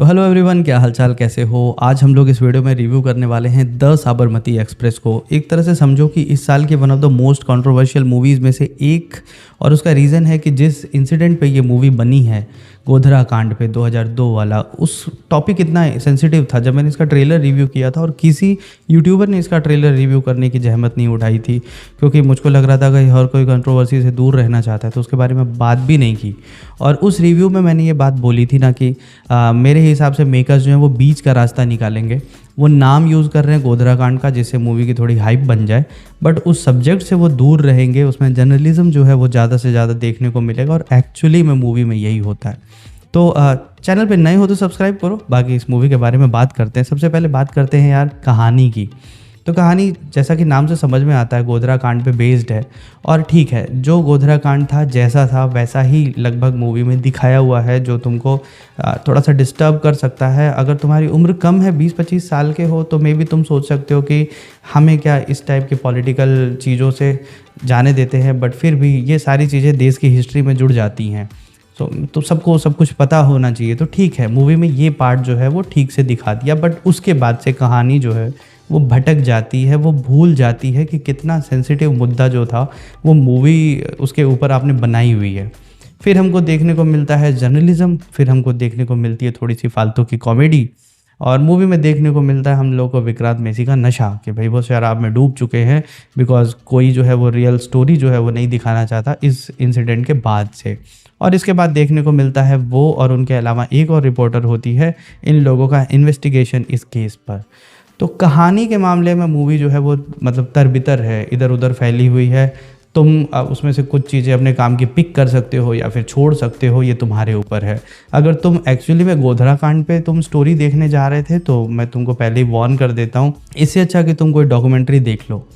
तो hello everyone, क्या हालचाल, कैसे हो। आज हम लोग इस वीडियो में रिव्यू करने वाले हैं द साबरमती एक्सप्रेस को। एक तरह से समझो कि इस साल की one of the most controversial movies में से एक। और उसका रीज़न है कि जिस इंसिडेंट पे ये मूवी बनी है, गोधरा कांड पे 2002 वाला, उस टॉपिक इतना सेंसिटिव था। जब मैंने इसका ट्रेलर रिव्यू किया था और किसी यूट्यूबर ने इसका ट्रेलर रिव्यू करने की जहमत नहीं उठाई थी, क्योंकि मुझको लग रहा था कि हर कोई कंट्रोवर्सी से दूर रहना चाहता है, तो उसके बारे में बात भी नहीं की। और उस रिव्यू में मैंने ये बात बोली थी ना कि मेरे हिसाब से मेकर्स जो हैं वो बीच का रास्ता निकालेंगे। वो नाम यूज़ कर रहे हैं गोधरा कांड का, जिससे मूवी की थोड़ी हाइप बन जाए, बट उस सब्जेक्ट से वो दूर रहेंगे। उसमें जर्नलिज्म जो है वो ज़्यादा से ज़्यादा देखने को मिलेगा, और एक्चुअली में मूवी में यही होता है। तो चैनल पे नए हो तो सब्सक्राइब करो। बाकी इस मूवी के बारे में बात करते हैं। सबसे पहले बात करते हैं यार कहानी की। तो कहानी जैसा कि नाम से समझ में आता है, गोधरा कांड पे बेस्ड है। और ठीक है, जो गोधरा कांड था जैसा था वैसा ही लगभग मूवी में दिखाया हुआ है, जो तुमको थोड़ा सा डिस्टर्ब कर सकता है। अगर तुम्हारी उम्र कम है, 20-25 साल के हो, तो मे बी तुम सोच सकते हो कि हमें क्या इस टाइप की पॉलिटिकल चीज़ों से जाने देते हैं, बट फिर भी ये सारी चीज़ें देश की हिस्ट्री में जुड़ जाती हैं। तो सबको सब कुछ पता होना चाहिए। तो ठीक है, मूवी में ये पार्ट जो है वो ठीक से दिखा दिया, बट उसके बाद से कहानी जो है वो भटक जाती है। वो भूल जाती है कि कितना सेंसिटिव मुद्दा जो था वो मूवी उसके ऊपर आपने बनाई हुई है। फिर हमको देखने को मिलता है जर्नलिज्म, फिर हमको देखने को मिलती है थोड़ी सी फालतू की कॉमेडी, और मूवी में देखने को मिलता है हम लोग को विक्रांत मैसी का नशा, कि भाई वो शराब में डूब चुके हैं, बिकॉज कोई जो है वो रियल स्टोरी जो है वो नहीं दिखाना चाहता इस इंसिडेंट के बाद से। और इसके बाद देखने को मिलता है वो, और उनके अलावा एक और रिपोर्टर होती है, इन लोगों का इन्वेस्टिगेशन इस केस पर। तो कहानी के मामले में मूवी जो है वो मतलब तरबितर है, इधर उधर फैली हुई है। तुम उसमें से कुछ चीज़ें अपने काम की पिक कर सकते हो या फिर छोड़ सकते हो, ये तुम्हारे ऊपर है। अगर तुम एक्चुअली में गोधरा कांड पे तुम स्टोरी देखने जा रहे थे, तो मैं तुमको पहले ही वार्न कर देता हूँ, इससे अच्छा कि तुम कोई डॉक्यूमेंट्री देख लो।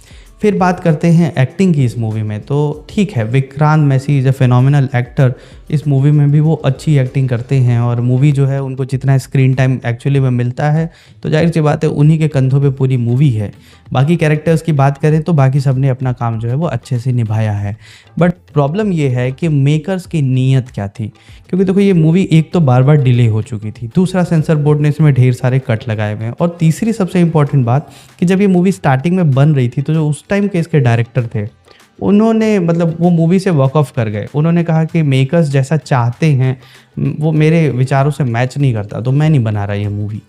फिर बात करते हैं एक्टिंग की इस मूवी में। तो ठीक है, Vikrant Massey is a phenomenal actor. इस मूवी में भी वो अच्छी एक्टिंग करते हैं, और मूवी जो है उनको जितना स्क्रीन टाइम एक्चुअली में मिलता है, तो जाहिर सी बात है उन्हीं के कंधों पे पूरी मूवी है। बाकी कैरेक्टर्स की बात करें तो बाकी सब ने अपना काम जो है वो अच्छे से निभाया है। बट प्रॉब्लम ये है कि मेकर्स की नीयत क्या थी, क्योंकि देखो ये मूवी एक तो बार बार डिले हो चुकी थी, दूसरा सेंसर बोर्ड ने इसमें ढेर सारे कट लगाए हुए हैं, और तीसरी सबसे इंपॉर्टेंट बात कि जब ये मूवी स्टार्टिंग में बन रही थी, तो जो उस टाइम के इसके डायरेक्टर थे, उन्होंने मतलब वो मूवी से वॉक ऑफ कर गए। उन्होंने कहा कि मेकर्स जैसा चाहते हैं वो मेरे विचारों से मैच नहीं करता, तो मैं नहीं बना रहा ये मूवी।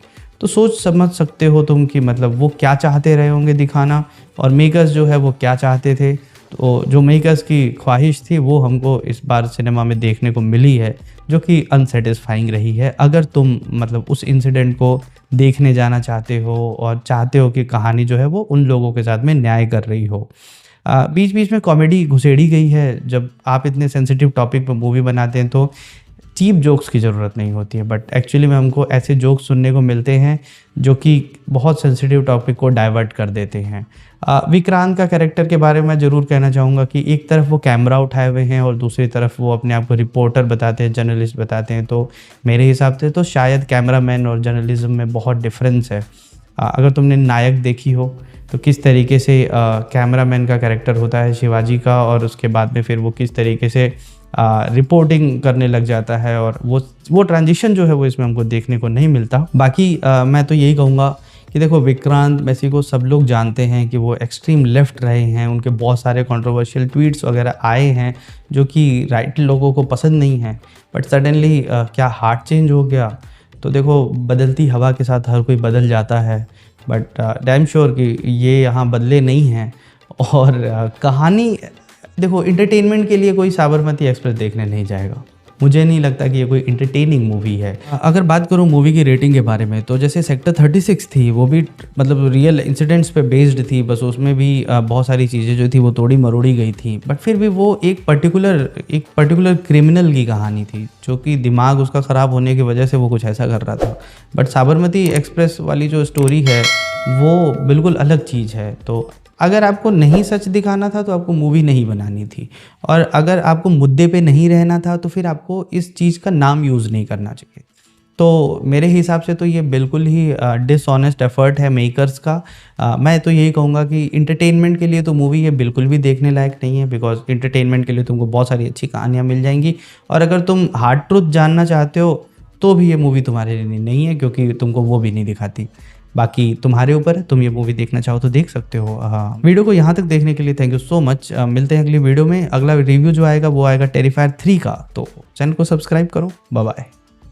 तो सोच समझ सकते हो तुम कि मतलब वो क्या चाहते रहे होंगे दिखाना, और मेकर्स जो है वो क्या चाहते थे। तो जो मेकर्स की ख्वाहिश थी वो हमको इस बार सिनेमा में देखने को मिली है, जो कि अनसेटिस्फाइंग रही है। अगर तुम मतलब उस इंसिडेंट को देखने जाना चाहते हो और चाहते हो कि कहानी जो है वो उन लोगों के साथ में न्याय कर रही हो। बीच बीच में कॉमेडी घुसेड़ी गई है। जब आप इतने सेंसिटिव टॉपिक पर मूवी बनाते हैं तो चीप जोक्स की ज़रूरत नहीं होती है, बट एक्चुअली में हमको ऐसे जोक्स सुनने को मिलते हैं जो कि बहुत सेंसिटिव टॉपिक को डाइवर्ट कर देते हैं। विक्रांत का कैरेक्टर के बारे में ज़रूर कहना चाहूँगा कि एक तरफ वो कैमरा उठाए हुए हैं और दूसरी तरफ वो अपने आप को रिपोर्टर बताते हैं, जर्नलिस्ट बताते हैं। तो मेरे हिसाब से तो शायद कैमरामैन और जर्नलिज्म में बहुत डिफरेंस है। अगर तुमने नायक देखी हो तो किस तरीके से कैमरामैन का कैरेक्टर होता है शिवाजी का, और उसके बाद में फिर वो किस तरीके से रिपोर्टिंग करने लग जाता है, और वो ट्रांजिशन जो है वो इसमें हमको देखने को नहीं मिलता। बाकी मैं तो यही कहूँगा कि देखो, विक्रांत मैसी को सब लोग जानते हैं कि वो एक्सट्रीम लेफ्ट रहे हैं। उनके बहुत सारे कंट्रोवर्शियल ट्वीट्स वगैरह आए हैं जो कि राइट लोगों को पसंद नहीं है, बट सडनली क्या हार्ट चेंज हो गया? तो देखो, बदलती हवा के साथ हर कोई बदल जाता है, बट डैम श्योर कि ये यहाँ बदले नहीं हैं। और कहानी देखो, इंटरटेनमेंट के लिए कोई साबरमती एक्सप्रेस देखने नहीं जाएगा। मुझे नहीं लगता कि ये कोई इंटरटेनिंग मूवी है। अगर बात करूँ मूवी की रेटिंग के बारे में, तो जैसे सेक्टर 36 थी, वो भी मतलब रियल इंसिडेंट्स पे बेस्ड थी, बस उसमें भी बहुत सारी चीज़ें जो थी वो तोड़ी मरोड़ी गई थी, बट फिर भी वो एक पर्टिकुलर क्रिमिनल की कहानी थी, जो कि दिमाग उसका ख़राब होने की वजह से वो कुछ ऐसा कर रहा था। बट साबरमती एक्सप्रेस वाली जो स्टोरी है वो बिल्कुल अलग चीज़ है। तो अगर आपको नहीं सच दिखाना था तो आपको मूवी नहीं बनानी थी, और अगर आपको मुद्दे पे नहीं रहना था तो फिर आपको इस चीज़ का नाम यूज़ नहीं करना चाहिए। तो मेरे हिसाब से तो ये बिल्कुल ही डिसऑनेस्ट एफर्ट है मेकर्स का। मैं तो यही कहूँगा कि इंटरटेनमेंट के लिए तो मूवी ये बिल्कुल भी देखने लायक नहीं है, बिकॉज इंटरटेनमेंट के लिए तुमको बहुत सारी अच्छी कहानियाँ मिल जाएंगी, और अगर तुम हार्ड ट्रुथ जानना चाहते हो तो भी ये मूवी तुम्हारे लिए नहीं है, क्योंकि तुमको वो भी नहीं दिखाती। बाकी तुम्हारे ऊपर है, तुम ये मूवी देखना चाहो तो देख सकते हो। हाँ, वीडियो को यहाँ तक देखने के लिए थैंक यू सो मच। मिलते हैं अगली वीडियो में। अगला रिव्यू जो आएगा वो आएगा टेरिफायर 3 का, तो चैनल को सब्सक्राइब करो। Bye bye.